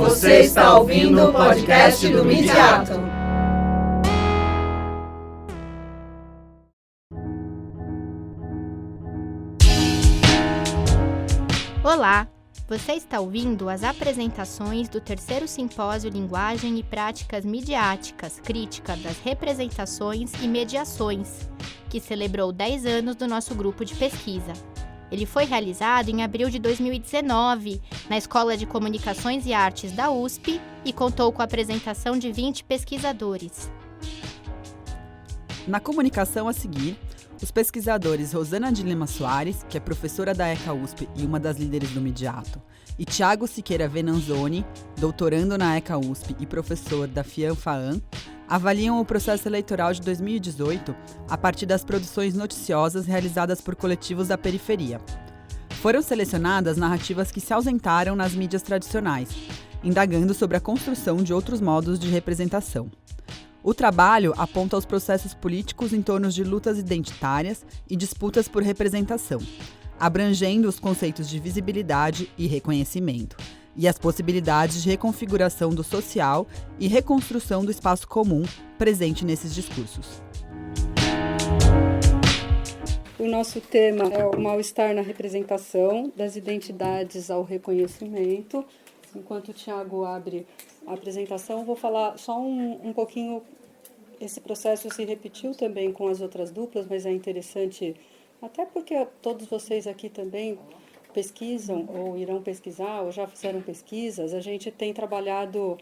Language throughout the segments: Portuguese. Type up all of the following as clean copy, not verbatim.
Você está ouvindo o podcast do Midiato. Olá, você está ouvindo as apresentações do terceiro simpósio Linguagem e Práticas Midiáticas, Crítica das Representações e Mediações, que celebrou 10 anos do nosso grupo de pesquisa. Ele foi realizado em abril de 2019, na Escola de Comunicações e Artes da USP e contou com a apresentação de 20 pesquisadores. Na comunicação a seguir, os pesquisadores Rosana de Lima Soares, que é professora da ECA USP e uma das líderes do Midiato, e Thiago Siqueira Venanzoni, doutorando na ECA USP e professor da FIAM-FAAM, avaliam o processo eleitoral de 2018 a partir das produções noticiosas realizadas por coletivos da periferia. Foram selecionadas narrativas que se ausentaram nas mídias tradicionais, indagando sobre a construção de outros modos de representação. O trabalho aponta os processos políticos em torno de lutas identitárias e disputas por representação, abrangendo os conceitos de visibilidade e reconhecimento, e as possibilidades de reconfiguração do social e reconstrução do espaço comum presente nesses discursos. O nosso tema é o mal-estar na representação, das identidades ao reconhecimento. Enquanto o Thiago abre a apresentação, vou falar só um pouquinho. Esse processo se repetiu também com as outras duplas, mas é interessante, até porque todos vocês aqui também pesquisam ou irão pesquisar ou já fizeram pesquisas. A gente tem trabalhado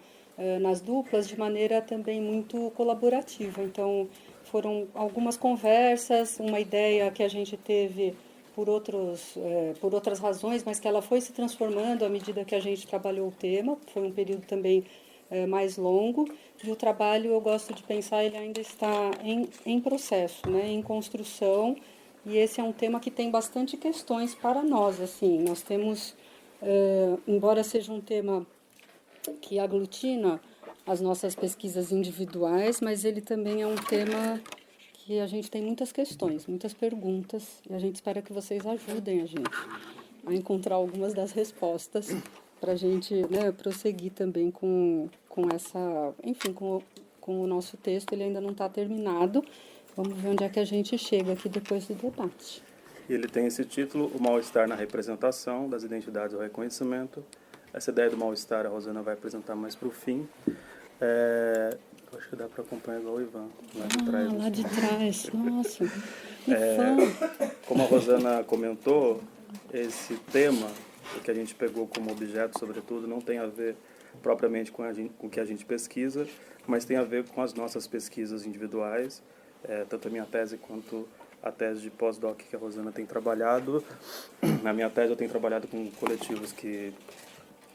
nas duplas de maneira também muito colaborativa. Então, foram algumas conversas, uma ideia que a gente teve por outras razões, mas que ela foi se transformando à medida que a gente trabalhou o tema. Foi um período também mais longo, e o trabalho, eu gosto de pensar, ele ainda está em processo, né, em construção, e esse é um tema que tem bastante questões para nós. Assim, nós temos, embora seja um tema que aglutina as nossas pesquisas individuais, mas ele também é um tema que a gente tem muitas questões, muitas perguntas, e a gente espera que vocês ajudem a gente a encontrar algumas das respostas para a gente, né, prosseguir também com essa, enfim, com o nosso texto. Ele ainda não está terminado. Vamos ver onde é que a gente chega aqui depois do debate. Ele tem esse título, O Mal-Estar na Representação, das Identidades ao Reconhecimento. Essa ideia do mal-estar a Rosana vai apresentar mais para o fim. Eu acho que dá para acompanhar igual o Ivan, lá de trás. Lá de trás, nossa. Como a Rosana comentou, esse tema, o que a gente pegou como objeto, sobretudo, não tem a ver propriamente com o que a gente pesquisa, mas tem a ver com as nossas pesquisas individuais, tanto a minha tese quanto a tese de pós-doc que a Rosana tem trabalhado. Na minha tese eu tenho trabalhado com coletivos que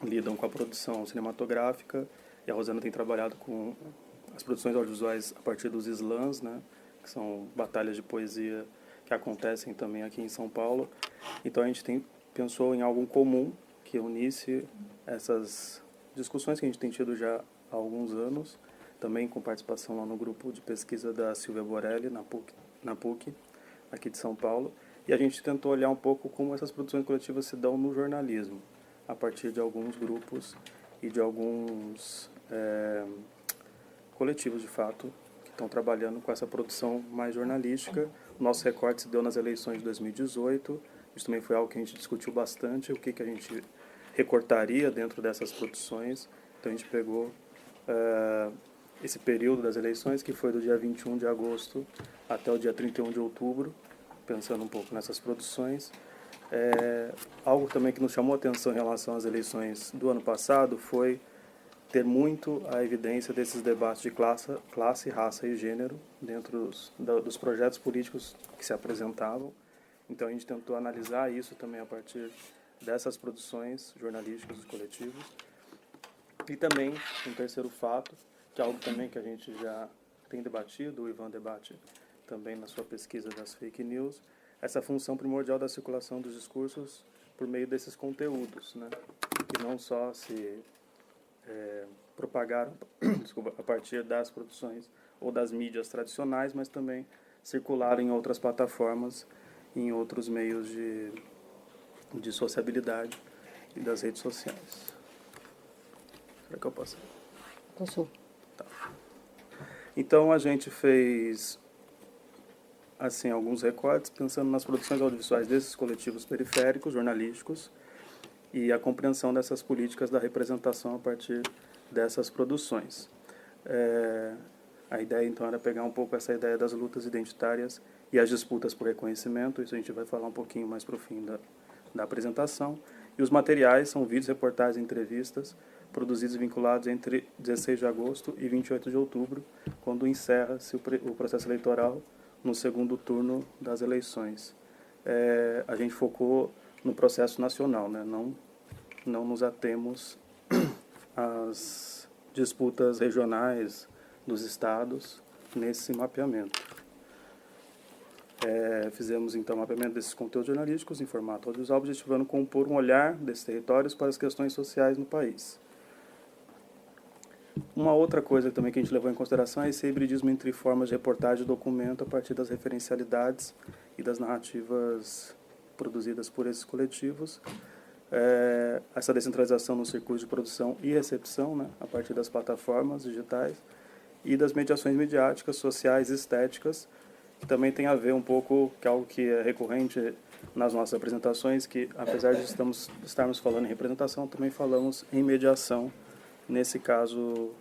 lidam com a produção cinematográfica, e a Rosana tem trabalhado com as produções audiovisuais a partir dos slams, né, que são batalhas de poesia que acontecem também aqui em São Paulo. Então a gente pensou em algo comum que unisse essas discussões que a gente tem tido já há alguns anos, também com participação lá no grupo de pesquisa da Silvia Borelli, na PUC, aqui de São Paulo, e a gente tentou olhar um pouco como essas produções coletivas se dão no jornalismo, a partir de alguns grupos e de alguns coletivos, de fato, que estão trabalhando com essa produção mais jornalística. O nosso recorte se deu nas eleições de 2018, isso também foi algo que a gente discutiu bastante, o que a gente recortaria dentro dessas produções. Então a gente pegou esse período das eleições, que foi do dia 21 de agosto até o dia 31 de outubro, pensando um pouco nessas produções. Algo também que nos chamou a atenção em relação às eleições do ano passado foi ter muito a evidência desses debates de classe, raça e gênero dentro dos projetos políticos que se apresentavam. Então a gente tentou analisar isso também a partir dessas produções jornalísticas dos coletivos. E também um terceiro fato, que é algo também que a gente já tem debatido, o Ivan debate também na sua pesquisa das fake news, essa função primordial da circulação dos discursos por meio desses conteúdos, né, que não só se propagaram a partir das produções ou das mídias tradicionais, mas também circularam em outras plataformas, em outros meios de sociabilidade e das redes sociais. Será que eu posso? Passou. Tá. Então, a gente fez assim, alguns recortes pensando nas produções audiovisuais desses coletivos periféricos, jornalísticos, e a compreensão dessas políticas da representação a partir dessas produções. A ideia, então, era pegar um pouco essa ideia das lutas identitárias e as disputas por reconhecimento, isso a gente vai falar um pouquinho mais para o fim da apresentação. E os materiais são vídeos, reportagens e entrevistas produzidos e vinculados entre 16 de agosto e 28 de outubro, quando encerra-se o processo eleitoral no segundo turno das eleições. A gente focou no processo nacional, né? Não nos atemos às disputas regionais dos estados nesse mapeamento. Fizemos, então, o mapeamento desses conteúdos jornalísticos em formato audiovisual, objetivando compor um olhar desses territórios para as questões sociais no país. Uma outra coisa também que a gente levou em consideração é esse hibridismo entre formas de reportagem e documento a partir das referencialidades e das narrativas produzidas por esses coletivos. Essa descentralização no circuito de produção e recepção, né, a partir das plataformas digitais e das mediações midiáticas, sociais e estéticas, que também tem a ver um pouco, que é algo que é recorrente nas nossas apresentações, que apesar de estarmos falando em representação, também falamos em mediação, nesse caso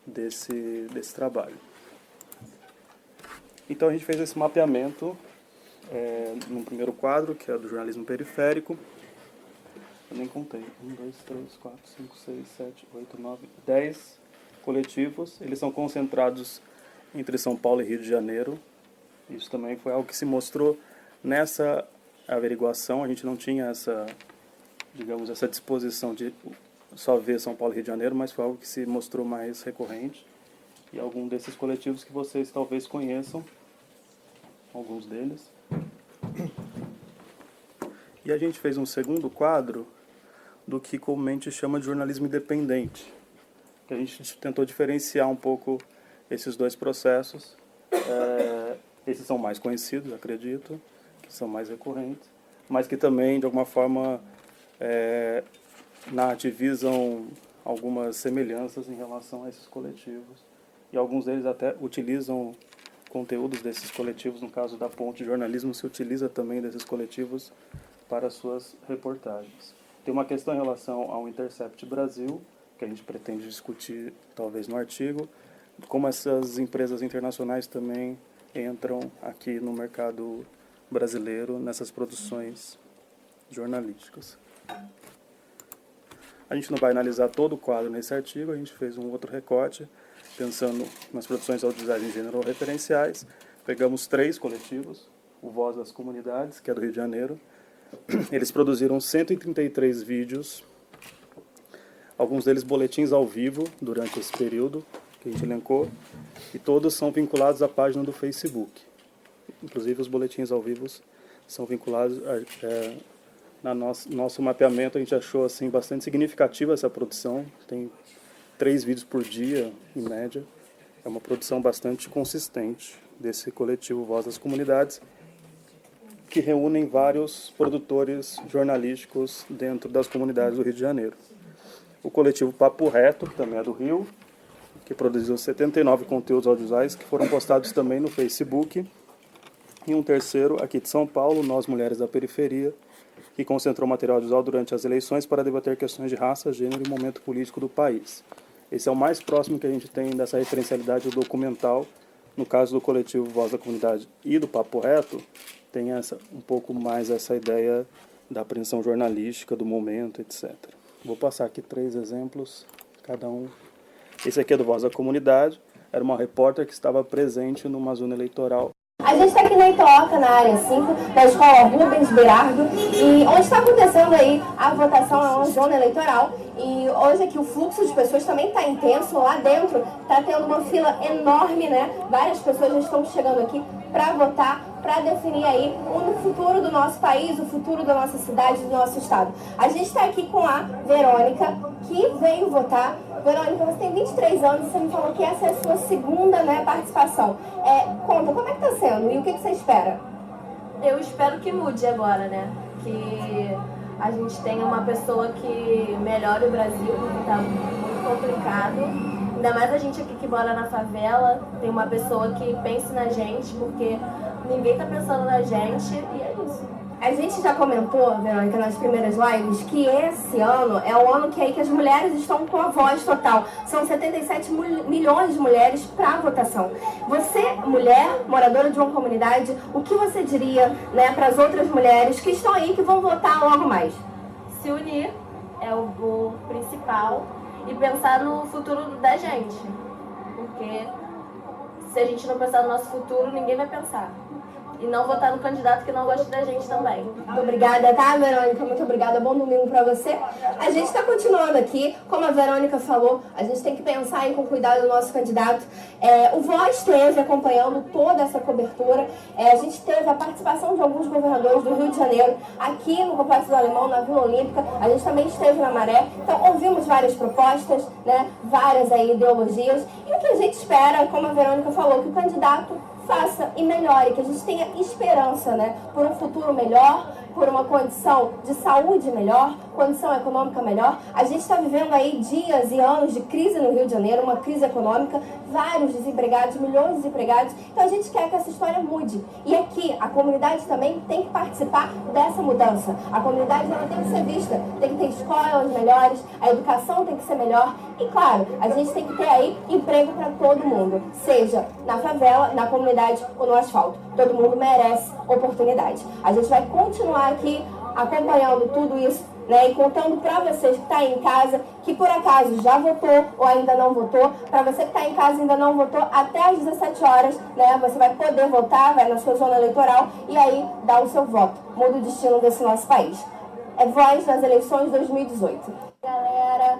desse trabalho. Então a gente fez esse mapeamento no primeiro quadro, que é do jornalismo periférico. Eu nem contei. 1, 2, 3, 4, 5, 6, 7, 8, 9, 10 coletivos. Eles são concentrados entre São Paulo e Rio de Janeiro. Isso também foi algo que se mostrou nessa averiguação. A gente não tinha essa disposição de só ver São Paulo e Rio de Janeiro, mas foi algo que se mostrou mais recorrente. E algum desses coletivos que vocês talvez conheçam, alguns deles. E a gente fez um segundo quadro do que comumente chama de jornalismo independente, que a gente tentou diferenciar um pouco esses dois processos. Esses são mais conhecidos, acredito, que são mais recorrentes, mas que também, de alguma forma, narrativizam algumas semelhanças em relação a esses coletivos. E alguns deles até utilizam conteúdos desses coletivos. No caso da Ponte Jornalismo, se utiliza também desses coletivos para suas reportagens. Tem uma questão em relação ao Intercept Brasil, que a gente pretende discutir talvez no artigo, como essas empresas internacionais também entram aqui no mercado brasileiro nessas produções jornalísticas. A gente não vai analisar todo o quadro nesse artigo, a gente fez um outro recorte, pensando nas produções audiovisuais em gênero ou referenciais. Pegamos 3 coletivos, o Voz das Comunidades, que é do Rio de Janeiro. Eles produziram 133 vídeos, alguns deles boletins ao vivo durante esse período que a gente elencou, e todos são vinculados à página do Facebook. Inclusive os boletins ao vivo são vinculados nosso mapeamento. A gente achou assim bastante significativa essa produção. Tem 3 vídeos por dia, em média. É uma produção bastante consistente desse coletivo Voz das Comunidades, que reúnem vários produtores jornalísticos dentro das comunidades do Rio de Janeiro. O coletivo Papo Reto, que também é do Rio, que produziu 79 conteúdos audiovisuais, que foram postados também no Facebook. E um terceiro, aqui de São Paulo, Nós Mulheres da Periferia, que concentrou material audiovisual durante as eleições para debater questões de raça, gênero e momento político do país. Esse é o mais próximo que a gente tem dessa referencialidade documental. No caso do coletivo Voz da Comunidade e do Papo Reto, tem um pouco mais essa ideia da apreensão jornalística, do momento, etc. Vou passar aqui 3 exemplos, cada um. Esse aqui é do Voz da Comunidade, era uma repórter que estava presente numa zona eleitoral. A gente está aqui na Itoca, na área 5, da escola Rubens Berardo, e onde está acontecendo aí a votação, é uma zona eleitoral. E hoje aqui o fluxo de pessoas também está intenso. Lá dentro está tendo uma fila enorme, né? Várias pessoas já estão chegando aqui para votar, para definir aí o futuro do nosso país, o futuro da nossa cidade, do nosso estado. A gente está aqui com a Verônica, que veio votar. Verônica, você tem 23 anos e você me falou que essa é a sua segunda, né, participação. Conta, como é que está sendo e o que você espera? Eu espero que mude agora, né? Que a gente tenha uma pessoa que melhore o Brasil, que está muito complicado. Ainda mais a gente aqui que mora na favela, tem uma pessoa que pense na gente, porque ninguém tá pensando na gente, e é isso. A gente já comentou, Verônica, nas primeiras lives, que esse ano é o ano que as mulheres estão com a voz total. São 77 milhões de mulheres para a votação. Você, mulher, moradora de uma comunidade, o que você diria, né, para as outras mulheres que estão aí, que vão votar logo mais? Se unir é o principal. E pensar no futuro da gente, porque se a gente não pensar no nosso futuro, ninguém vai pensar. E não votar no candidato que não gosta da gente também. Muito obrigada, tá, Verônica? Muito obrigada. Bom domingo pra você. A gente tá continuando aqui. Como a Verônica falou, a gente tem que pensar aí com cuidado no nosso candidato. O Voz esteve acompanhando toda essa cobertura. A gente teve a participação de alguns governadores do Rio de Janeiro aqui no Complexo do Alemão, na Vila Olímpica. A gente também esteve na Maré. Então, ouvimos várias propostas, né? Várias aí ideologias. E o que a gente espera, como a Verônica falou, que o candidato faça e melhore, que a gente tenha esperança, né, por um futuro melhor, por uma condição de saúde melhor, condição econômica melhor. A gente está vivendo aí dias e anos de crise no Rio de Janeiro, uma crise econômica, vários desempregados, milhões de desempregados. Então a gente quer que essa história mude. E aqui, a comunidade também tem que participar dessa mudança. A comunidade ela tem que ser vista, tem que ter escolas melhores, a educação tem que ser melhor. E claro, a gente tem que ter aí emprego para todo mundo, seja na favela, na comunidade ou no asfalto. Todo mundo merece oportunidade. A gente vai continuar aqui acompanhando tudo isso, né, e contando para vocês que está aí em casa, que por acaso já votou ou ainda não votou. Para você que está em casa e ainda não votou, até às 17 horas, né, você vai poder votar, vai na sua zona eleitoral e aí dá o seu voto. Muda o destino desse nosso país. É Voz nas eleições 2018. Galera...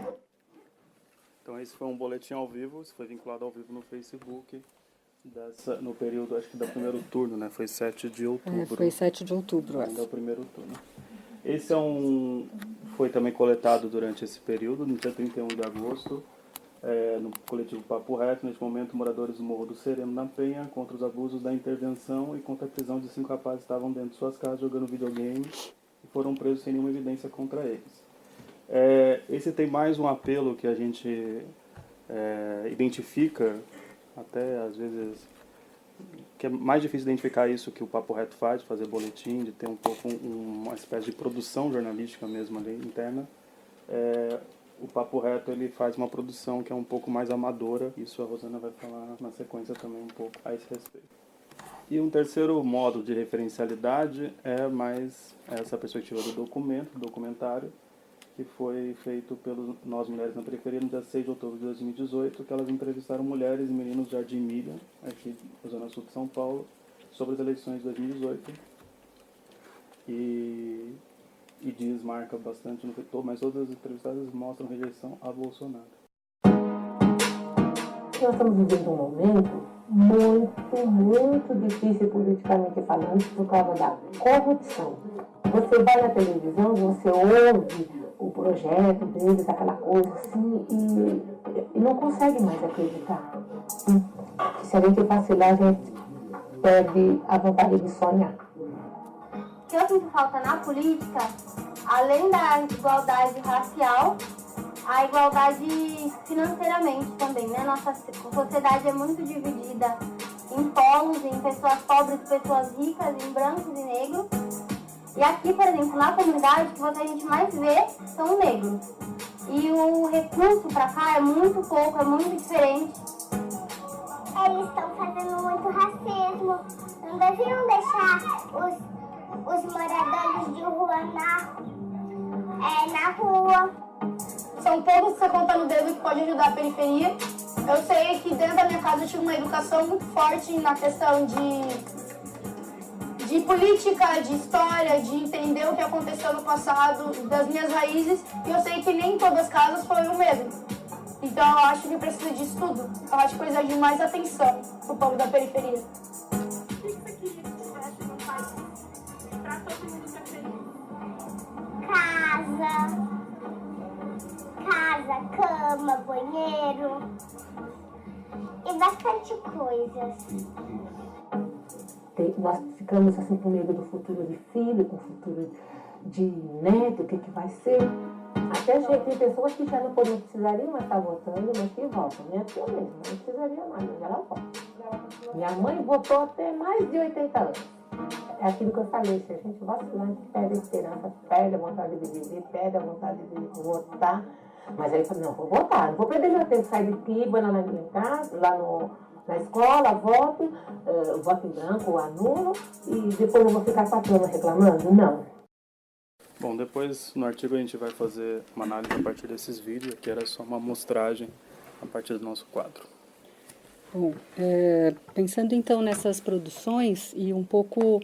Então esse foi um boletim ao vivo, isso foi vinculado ao vivo no Facebook, no período, acho que do primeiro turno, né? Foi 7 de outubro. Foi 7 de outubro, ainda é o primeiro turno. Esse foi também coletado durante esse período, no dia 31 de agosto, no coletivo Papo Reto. Neste momento, moradores do Morro do Sereno, na Penha, contra os abusos da intervenção e contra a prisão de 5 rapazes que estavam dentro de suas casas jogando videogame e foram presos sem nenhuma evidência contra eles. Esse tem mais um apelo que a gente identifica, até às vezes, que é mais difícil identificar isso que o Papo Reto faz, de fazer boletim, de ter um pouco uma espécie de produção jornalística mesmo ali interna. O Papo Reto ele faz uma produção que é um pouco mais amadora, isso a Rosana vai falar na sequência também um pouco a esse respeito. E um terceiro modo de referencialidade é mais essa perspectiva do documentário, que foi feito pelo Nós Mulheres na Periferia no dia 6 de outubro de 2018, que elas entrevistaram mulheres e meninos de Jardim Milha, aqui na Zona Sul de São Paulo, sobre as eleições de 2018. E marca bastante no vetor, mas todas as entrevistadas mostram rejeição a Bolsonaro. Nós estamos vivendo um momento muito difícil politicamente falando por causa da corrupção. Você vai na televisão, você ouve o projeto deles, aquela coisa assim, e não consegue mais acreditar. Se a gente vacilar, a gente perde a vontade de sonhar. O que eu sinto falta na política, além da igualdade racial, a igualdade financeiramente também, né? Nossa sociedade é muito dividida em polos, em pessoas pobres, pessoas ricas, em brancos e negros. E aqui, por exemplo, na comunidade, o que a gente mais vê são negros. E o recurso para cá é muito pouco, é muito diferente. Eles estão fazendo muito racismo. Não deviam deixar os moradores de rua na rua. São poucos que você conta no dedo que pode ajudar a periferia. Eu sei que dentro da minha casa eu tive uma educação muito forte na questão de política, de história, de entender o que aconteceu no passado, das minhas raízes, e eu sei que nem todas as casas foi o mesmo. Então eu acho que precisa disso tudo. Eu acho que precisa de mais atenção pro povo da periferia. O que você queria que tivesse no país pra todo mundo ser feliz? Casa, cama, banheiro e bastante coisas. Nós ficamos assim com medo do futuro de filho, com o futuro de neto, o que vai ser. Até tem pessoas que já não precisariam mais estar votando, mas que votam. Minha tia mesmo, não precisaria mais, mas ela vota. Minha mãe votou até mais de 80 anos. É aquilo que eu falei, se a gente vacilar, a gente perde a esperança, perde a vontade de viver, perde a vontade de votar. Mas aí eu falei, não, vou votar, não vou perder meu tempo, sair de piba lá na minha casa, lá na escola, voto em branco, anulo, e depois eu vou ficar patrona reclamando? Não. Bom, depois no artigo a gente vai fazer uma análise a partir desses vídeos, que era só uma amostragem a partir do nosso quadro. Bom, pensando então nessas produções e um pouco,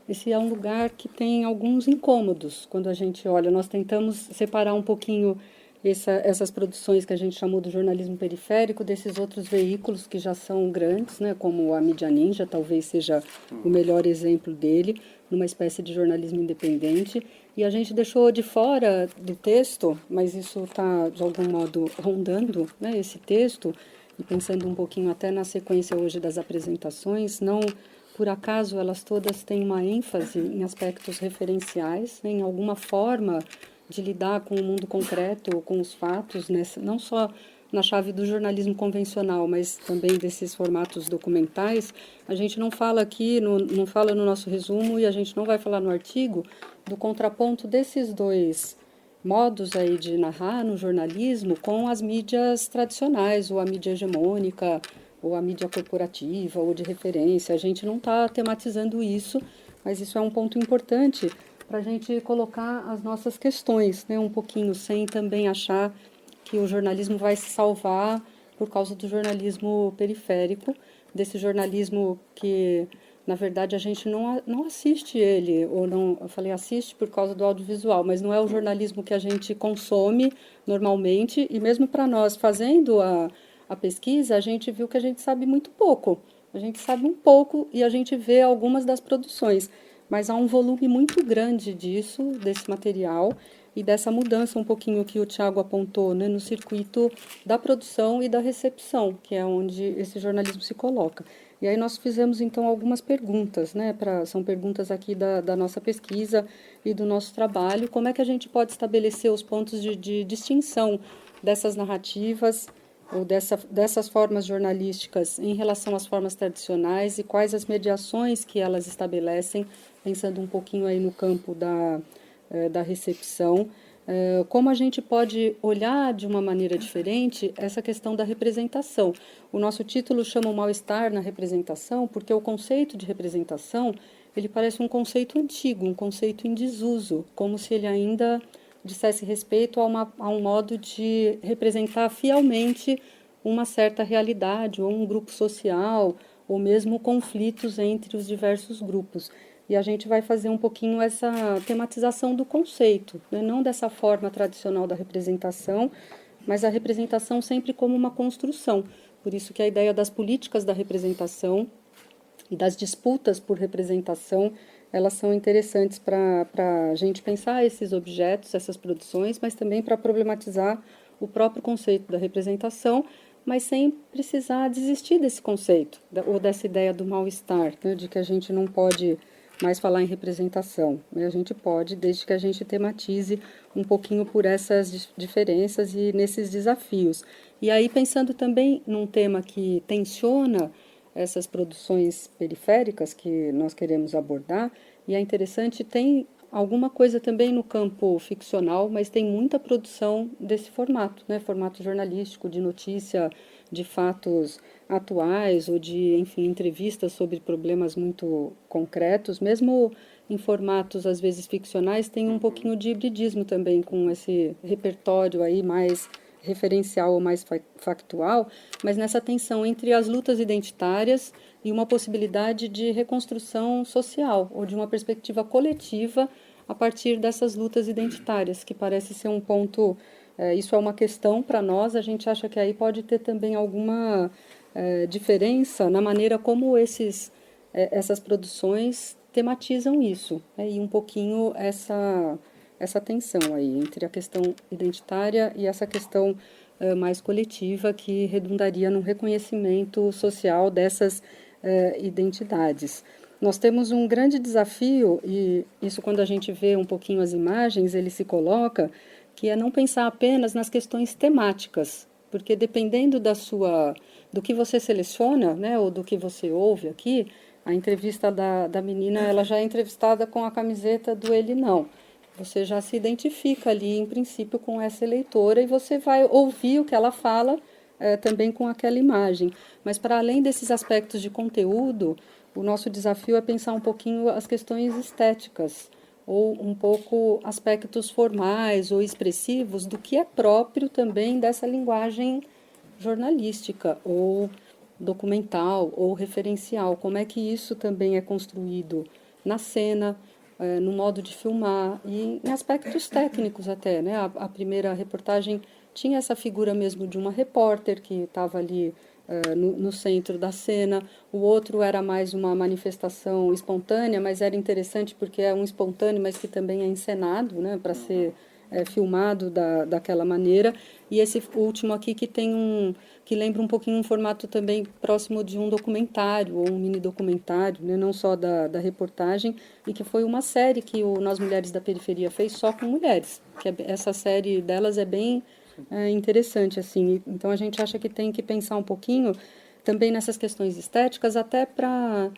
esse é um lugar que tem alguns incômodos quando a gente olha. Nós tentamos separar um pouquinho essas produções que a gente chamou do jornalismo periférico desses outros veículos que já são grandes, né, como a Mídia Ninja, talvez seja o melhor exemplo dele, numa espécie de jornalismo independente. E a gente deixou de fora do texto, mas isso está de algum modo rondando, né, esse texto, e pensando um pouquinho até na sequência hoje das apresentações, não por acaso elas todas têm uma ênfase em aspectos referenciais, né, em alguma forma de lidar com o mundo concreto, com os fatos, não só na chave do jornalismo convencional, mas também desses formatos documentais. A gente não fala aqui, não fala no nosso resumo, e a gente não vai falar no artigo, do contraponto desses dois modos aí de narrar no jornalismo com as mídias tradicionais, ou a mídia hegemônica, ou a mídia corporativa, ou de referência. A gente não está tematizando isso, mas isso é um ponto importante para a gente colocar as nossas questões, né, um pouquinho, sem também achar que o jornalismo vai se salvar por causa do jornalismo periférico, desse jornalismo que, na verdade, a gente não assiste ele, ou não, eu falei assiste por causa do audiovisual, mas não é o jornalismo que a gente consome normalmente, e mesmo para nós, fazendo a pesquisa, a gente viu que a gente sabe muito pouco. A gente sabe um pouco e a gente vê algumas das produções, mas há um volume muito grande disso, desse material, e dessa mudança um pouquinho que o Tiago apontou, né, no circuito da produção e da recepção, que é onde esse jornalismo se coloca. E aí nós fizemos, então, algumas perguntas, né, são perguntas aqui da nossa pesquisa e do nosso trabalho. Como é que a gente pode estabelecer os pontos de distinção dessas narrativas ou dessas formas jornalísticas em relação às formas tradicionais, e quais as mediações que elas estabelecem, pensando um pouquinho aí no campo da recepção, como a gente pode olhar de uma maneira diferente essa questão da representação. O nosso título chama o mal-estar na representação, porque o conceito de representação, ele parece um conceito antigo, um conceito em desuso, como se ele ainda dissesse respeito a um modo de representar fielmente uma certa realidade, ou um grupo social, ou mesmo conflitos entre os diversos grupos. E a gente vai fazer um pouquinho essa tematização do conceito, né? Não dessa forma tradicional da representação, mas a representação sempre como uma construção. Por isso que a ideia das políticas da representação e das disputas por representação, elas são interessantes para a gente pensar esses objetos, essas produções, mas também para problematizar o próprio conceito da representação, mas sem precisar desistir desse conceito, ou dessa ideia do mal-estar, né, de que a gente não pode mais falar em representação. A gente pode, desde que a gente tematize um pouquinho por essas diferenças e nesses desafios. E aí, pensando também num tema que tensiona essas produções periféricas que nós queremos abordar, e é interessante, tem alguma coisa também no campo ficcional, mas tem muita produção desse formato, né? Formato jornalístico, de notícia, de fatos atuais, ou de, enfim, entrevistas sobre problemas muito concretos, mesmo em formatos, às vezes, ficcionais, tem um pouquinho de hibridismo também, com esse repertório aí mais referencial ou mais factual, mas nessa tensão entre as lutas identitárias e uma possibilidade de reconstrução social, ou de uma perspectiva coletiva a partir dessas lutas identitárias, que parece ser um ponto, isso é uma questão para nós, a gente acha que aí pode ter também alguma diferença na maneira como essas produções tematizam isso, e um pouquinho essa tensão aí entre a questão identitária e essa questão mais coletiva, que redundaria no reconhecimento social dessas identidades. Nós temos um grande desafio, e isso quando a gente vê um pouquinho as imagens, ele se coloca, que é não pensar apenas nas questões temáticas, porque dependendo do que você seleciona, né, ou do que você ouve aqui, a entrevista da menina, ela já é entrevistada com a camiseta do Ele Não. Você já se identifica ali, em princípio, com essa eleitora e você vai ouvir o que ela fala também com aquela imagem. Mas, para além desses aspectos de conteúdo, o nosso desafio é pensar um pouquinho as questões estéticas, ou um pouco aspectos formais ou expressivos do que é próprio também dessa linguagem jornalística, ou documental, ou referencial. Como é que isso também é construído na cena, no modo de filmar, e em aspectos técnicos até, né? A primeira reportagem tinha essa figura mesmo de uma repórter que estava ali no centro da cena. O outro era mais uma manifestação espontânea, mas era interessante porque é um espontâneo, mas que também é encenado, né, para ser filmado daquela maneira. E esse último aqui que lembra um pouquinho um formato também próximo de um documentário ou um mini documentário, né, não só da reportagem, e que foi uma série que o Nós Mulheres da Periferia fez só com mulheres, que essa série delas é bem interessante, assim. Então a gente acha que tem que pensar um pouquinho também nessas questões estéticas, até para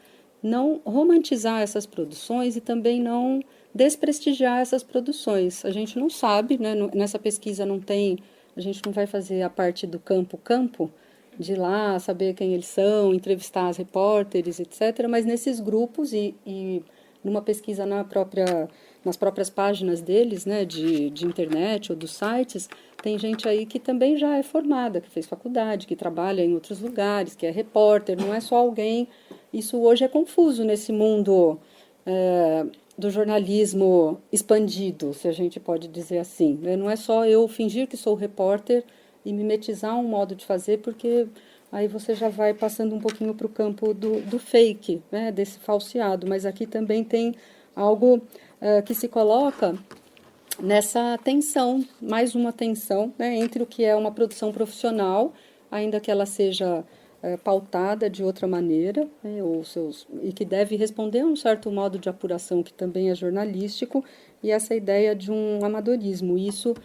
não romantizar essas produções e também não desprestigiar essas produções. A gente não sabe, né, nessa pesquisa a gente não vai fazer a parte do campo, de ir lá saber quem eles são, entrevistar as repórteres, etc., mas nesses grupos e numa pesquisa nas próprias páginas deles, né, de internet ou dos sites, tem gente aí que também já é formada, que fez faculdade, que trabalha em outros lugares, que é repórter, não é só alguém. Isso hoje é confuso nesse mundo do jornalismo expandido, se a gente pode dizer assim, né? Não é só eu fingir que sou repórter e mimetizar um modo de fazer, porque aí você já vai passando um pouquinho para o campo do fake, né, desse falseado. Mas aqui também tem algo que se coloca nessa tensão, mais uma tensão, né, entre o que é uma produção profissional, ainda que ela seja pautada de outra maneira, né, e que deve responder a um certo modo de apuração que também é jornalístico, e essa ideia de um amadorismo. Isso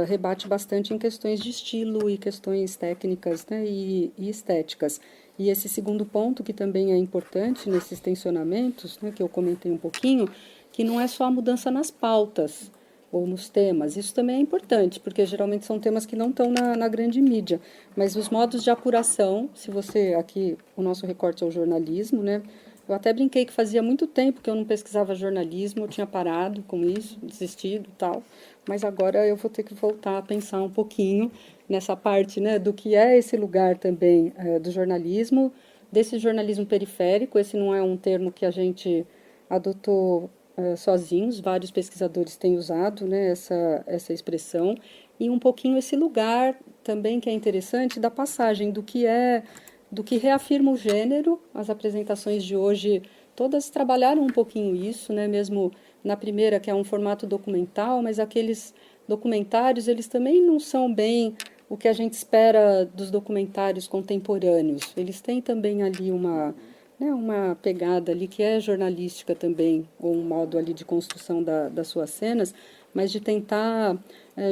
rebate bastante em questões de estilo e questões técnicas, né, e estéticas. E esse segundo ponto, que também é importante nesses tensionamentos, né, que eu comentei um pouquinho, que não é só a mudança nas pautas ou nos temas. Isso também é importante, porque geralmente são temas que não estão na grande mídia. Mas os modos de apuração, se você, aqui, o nosso recorte é o jornalismo, né? Eu até brinquei que fazia muito tempo que eu não pesquisava jornalismo, eu tinha parado com isso, desistido e tal, mas agora eu vou ter que voltar a pensar um pouquinho nessa parte, né, do que é esse lugar também do jornalismo, desse jornalismo periférico. Esse não é um termo que a gente adotou sozinhos, vários pesquisadores têm usado, né, essa expressão, e um pouquinho esse lugar também que é interessante da passagem do que reafirma o gênero. As apresentações de hoje todas trabalharam um pouquinho isso, né, mesmo na primeira, que é um formato documental, mas aqueles documentários, eles também não são bem o que a gente espera dos documentários contemporâneos. Eles têm também ali uma pegada ali que é jornalística também, ou um modo ali de construção das suas cenas, mas de tentar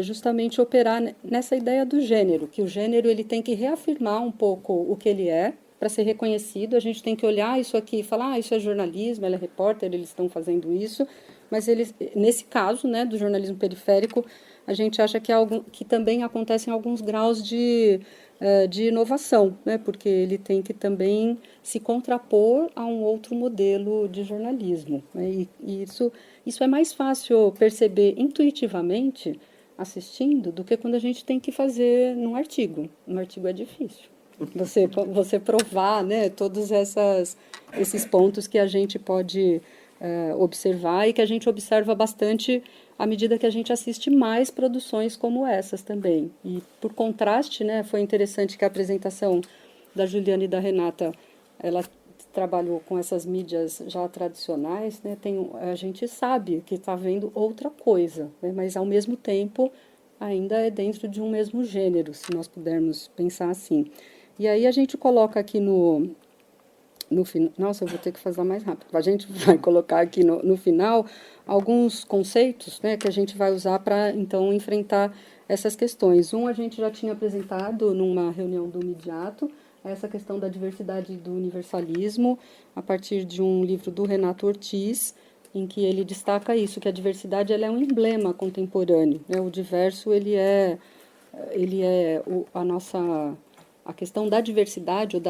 justamente operar nessa ideia do gênero, que o gênero ele tem que reafirmar um pouco o que ele é, para ser reconhecido. A gente tem que olhar isso aqui e falar, isso é jornalismo, ela é repórter, eles estão fazendo isso, mas eles, nesse caso, né, do jornalismo periférico, a gente acha que também acontecem alguns graus de inovação, né, porque ele tem que também se contrapor a um outro modelo de jornalismo, né, e isso é mais fácil perceber intuitivamente assistindo do que quando a gente tem que fazer num artigo. Um artigo é difícil. Você provar, né, todos esses pontos que a gente pode observar e que a gente observa bastante à medida que a gente assiste mais produções como essas também. E, por contraste, né, foi interessante que a apresentação da Juliana e da Renata, ela trabalhou com essas mídias já tradicionais, né, a gente sabe que está vendo outra coisa, né, mas, ao mesmo tempo, ainda é dentro de um mesmo gênero, se nós pudermos pensar assim. E aí a gente coloca aqui no Nossa, eu vou ter que fazer mais rápido. A gente vai colocar aqui no final alguns conceitos, né, que a gente vai usar para, então, enfrentar essas questões. A gente já tinha apresentado numa reunião do Midiato, essa questão da diversidade e do universalismo, a partir de um livro do Renato Ortiz, em que ele destaca isso, que a diversidade ela é um emblema contemporâneo, né? O diverso a questão da diversidade ou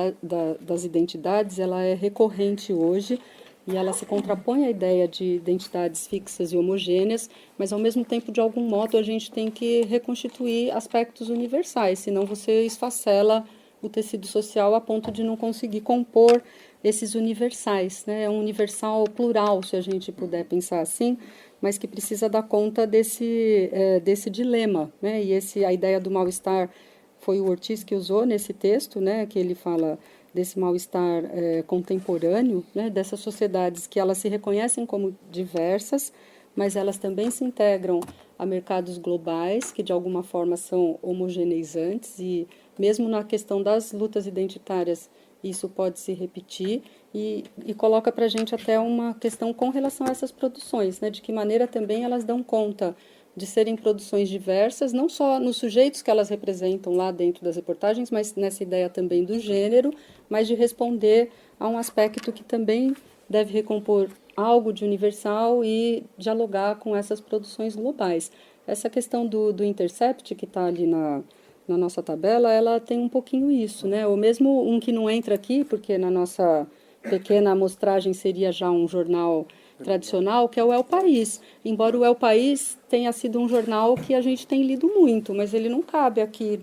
das identidades, ela é recorrente hoje e ela se contrapõe à ideia de identidades fixas e homogêneas, mas ao mesmo tempo, de algum modo, a gente tem que reconstituir aspectos universais, senão você esfacela o tecido social a ponto de não conseguir compor esses universais, né? É um universal plural, se a gente puder pensar assim, mas que precisa dar conta desse dilema, né? E a ideia do mal-estar foi o Ortiz que usou nesse texto, né? Que ele fala desse mal-estar contemporâneo, né? Dessas sociedades que elas se reconhecem como diversas, mas elas também se integram a mercados globais, que de alguma forma são homogeneizantes, e mesmo na questão das lutas identitárias, isso pode se repetir, e coloca para a gente até uma questão com relação a essas produções, né? De que maneira também elas dão conta de serem produções diversas, não só nos sujeitos que elas representam lá dentro das reportagens, mas nessa ideia também do gênero, mas de responder a um aspecto que também deve recompor algo de universal e dialogar com essas produções globais. Essa questão do Intercept, que está ali na nossa tabela, ela tem um pouquinho isso, né? Ou mesmo um que não entra aqui, porque na nossa pequena amostragem seria já um jornal tradicional, que é o El País. Embora o El País tenha sido um jornal que a gente tem lido muito, mas ele não cabe aqui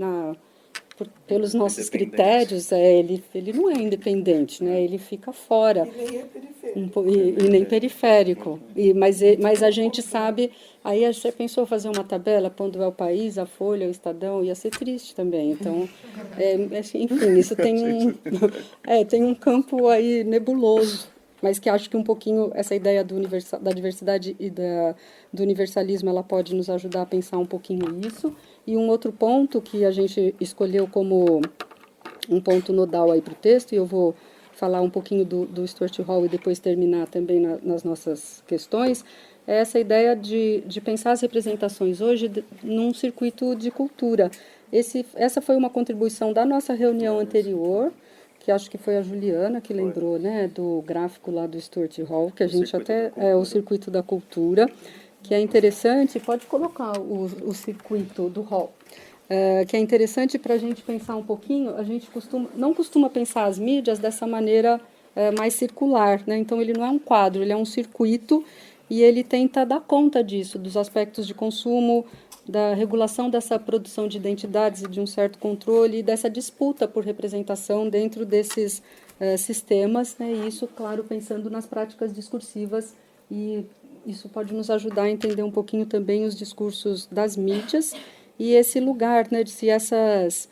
pelos nossos critérios, ele não é independente, né? Ele fica fora. E nem é periférico. E nem periférico. Mas a gente sabe. Aí você pensou fazer uma tabela, pondo o El País, a Folha, o Estadão, ia ser triste também. Então, enfim, isso tem um campo aí nebuloso, mas que acho que um pouquinho essa ideia da diversidade e do universalismo, ela pode nos ajudar a pensar um pouquinho isso. E um outro ponto que a gente escolheu como um ponto nodal aí para o texto, e eu vou falar um pouquinho do Stuart Hall e depois terminar também nas nossas questões, é essa ideia de pensar as representações hoje num circuito de cultura. Essa foi uma contribuição da nossa reunião anterior, que acho que foi a Juliana que lembrou, né, do gráfico lá do Stuart Hall, que a gente até é o circuito da cultura, que é interessante. Pode colocar o circuito do Hall, que é interessante para a gente pensar um pouquinho. A gente não costuma pensar as mídias dessa maneira mais circular, né? Então ele não é um quadro, ele é um circuito, e ele tenta dar conta disso, dos aspectos de consumo, da regulação dessa produção de identidades e de um certo controle, e dessa disputa por representação dentro desses sistemas, né? E isso, claro, pensando nas práticas discursivas, e isso pode nos ajudar a entender um pouquinho também os discursos das mídias e esse lugar, né, de se as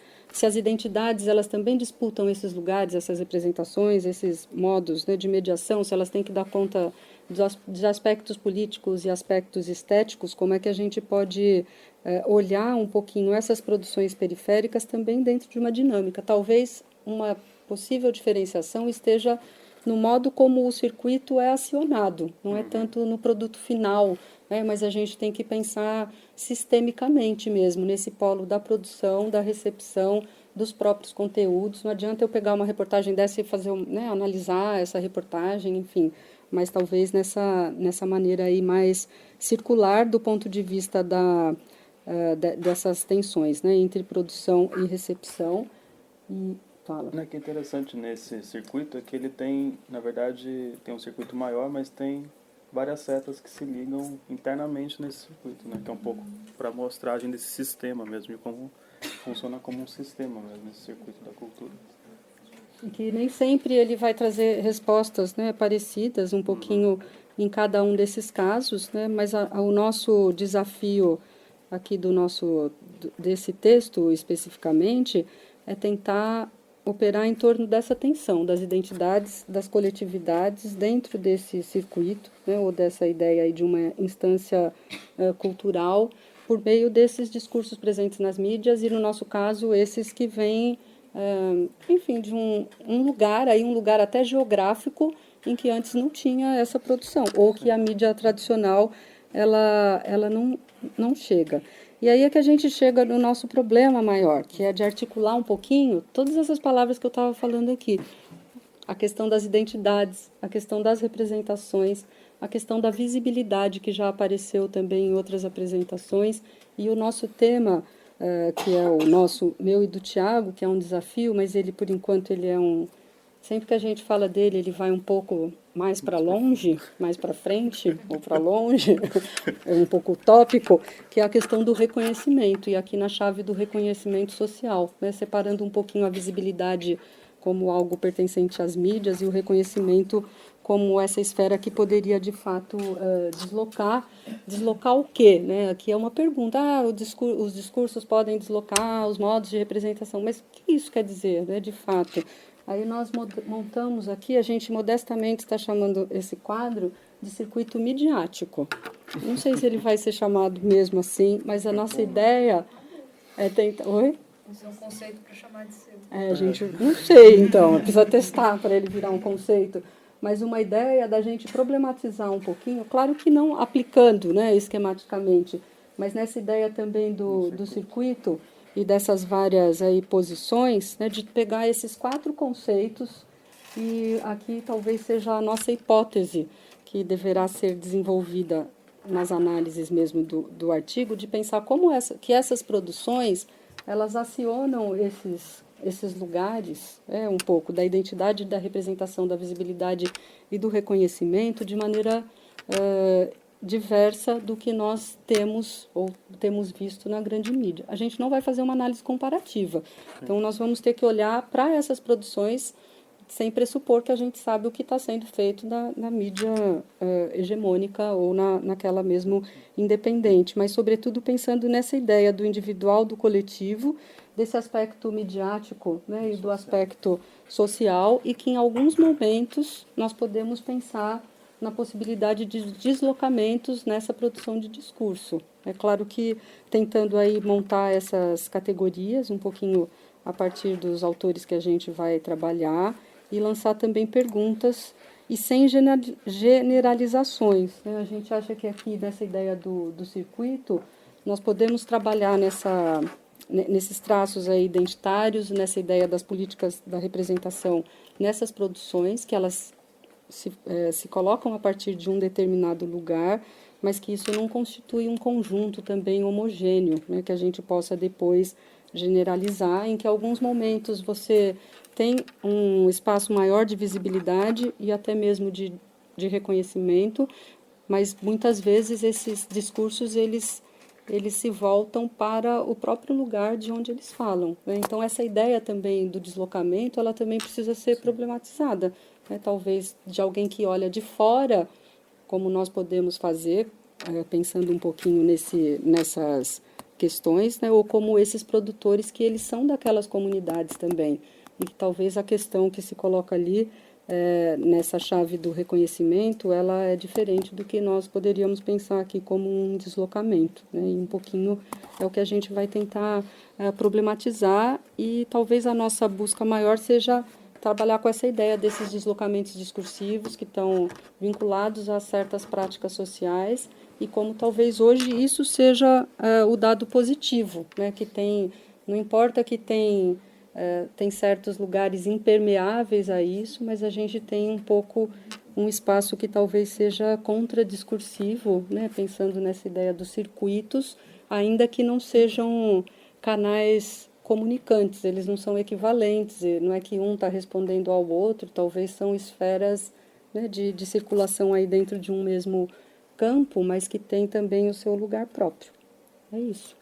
identidades elas também disputam esses lugares, essas representações, esses modos, né, de mediação, se elas têm que dar conta dos aspectos políticos e aspectos estéticos, como é que a gente pode olhar um pouquinho essas produções periféricas também dentro de uma dinâmica. Talvez uma possível diferenciação esteja no modo como o circuito é acionado, não é tanto no produto final, né, mas a gente tem que pensar sistemicamente mesmo, nesse polo da produção, da recepção, dos próprios conteúdos. Não adianta eu pegar uma reportagem dessa e fazer, né, analisar essa reportagem, enfim, mas talvez nessa maneira aí mais circular do ponto de vista dessas tensões, né, entre produção e recepção. E fala. O que é interessante nesse circuito é que ele tem, na verdade, tem um circuito maior, mas tem várias setas que se ligam internamente nesse circuito, né? Que é um pouco para a amostragem desse sistema mesmo, de como funciona como um sistema mesmo, esse circuito da cultura. E que nem sempre ele vai trazer respostas, né, parecidas, um pouquinho em cada um desses casos, né? Mas o nosso desafio aqui desse texto especificamente é tentar operar em torno dessa tensão das identidades, das coletividades dentro desse circuito, né, ou dessa ideia aí de uma instância cultural, por meio desses discursos presentes nas mídias e, no nosso caso, esses que vêm enfim, de um lugar até geográfico em que antes não tinha essa produção, ou que a mídia tradicional ela não chega. E aí é que a gente chega no nosso problema maior, que é de articular um pouquinho todas essas palavras que eu estava falando aqui. A questão das identidades, a questão das representações, a questão da visibilidade, que já apareceu também em outras apresentações, e o nosso tema, que é o meu e do Tiago, que é um desafio, mas ele, por enquanto, ele é sempre que a gente fala dele, ele vai um pouco mais para longe, mais para frente, ou para longe, é um pouco utópico, que é a questão do reconhecimento, e aqui na chave do reconhecimento social, né, separando um pouquinho a visibilidade como algo pertencente às mídias e o reconhecimento como essa esfera que poderia, de fato, deslocar o quê? Né? Aqui é uma pergunta, os discursos podem deslocar os modos de representação, mas o que isso quer dizer, né, de fato? Aí nós montamos aqui, a gente modestamente está chamando esse quadro de circuito midiático. Não sei se ele vai ser chamado mesmo assim, mas a nossa ideia é tentar... Oi? Isso é um conceito para chamar de seu. Gente, não sei, então, precisa testar para ele virar um conceito. Mas uma ideia da gente problematizar um pouquinho, claro que não aplicando, né, esquematicamente, mas nessa ideia também do circuito e dessas várias aí posições, né, de pegar esses 4 conceitos, e aqui talvez seja a nossa hipótese que deverá ser desenvolvida nas análises mesmo do artigo, de pensar como que essas produções, elas acionam esses lugares, um pouco da identidade, da representação, da visibilidade e do reconhecimento de maneira diversa do que nós temos ou temos visto na grande mídia. A gente não vai fazer uma análise comparativa, então nós vamos ter que olhar para essas produções sem pressupor que a gente sabe o que está sendo feito na mídia hegemônica ou naquela mesmo independente, mas sobretudo pensando nessa ideia do individual, do coletivo, desse aspecto midiático, né, e do aspecto social, e que em alguns momentos nós podemos pensar na possibilidade de deslocamentos nessa produção de discurso. É claro que tentando aí montar essas categorias um pouquinho a partir dos autores que a gente vai trabalhar e lançar também perguntas e sem generalizações, né? A gente acha que aqui nessa ideia do circuito nós podemos trabalhar nesses traços aí identitários, nessa ideia das políticas da representação nessas produções, que elas se colocam a partir de um determinado lugar, mas que isso não constitui um conjunto também homogêneo, né, que a gente possa depois generalizar, em que em alguns momentos você tem um espaço maior de visibilidade e até mesmo de reconhecimento, mas muitas vezes esses discursos eles se voltam para o próprio lugar de onde eles falam, né? Então, essa ideia também do deslocamento, ela também precisa ser problematizada, né? Talvez de alguém que olha de fora, como nós podemos fazer, pensando um pouquinho nessas questões, né? Ou como esses produtores que eles são daquelas comunidades também, e que talvez a questão que se coloca ali, nessa chave do reconhecimento, ela é diferente do que nós poderíamos pensar aqui como um deslocamento, né? E um pouquinho é o que a gente vai tentar problematizar, e talvez a nossa busca maior seja trabalhar com essa ideia desses deslocamentos discursivos que estão vinculados a certas práticas sociais, e como talvez hoje isso seja o dado positivo, né? Que não importa que tem certos lugares impermeáveis a isso, mas a gente tem um pouco um espaço que talvez seja contradiscursivo, né? Pensando nessa ideia dos circuitos, ainda que não sejam canais comunicantes, eles não são equivalentes, não é que um está respondendo ao outro, talvez são esferas, né, de circulação aí dentro de um mesmo campo, mas que tem também o seu lugar próprio. É isso.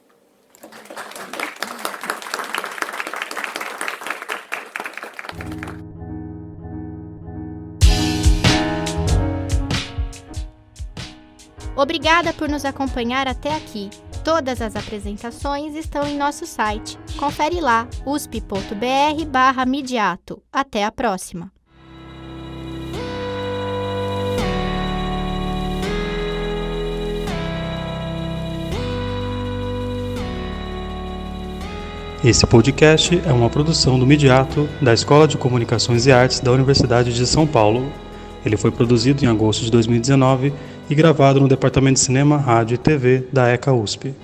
Obrigada por nos acompanhar até aqui. Todas as apresentações estão em nosso site. Confere lá, usp.br/midiato. Até a próxima! Esse podcast é uma produção do Midiato, da Escola de Comunicações e Artes da Universidade de São Paulo. Ele foi produzido em agosto de 2019 e gravado no Departamento de Cinema, Rádio e TV da ECA USP.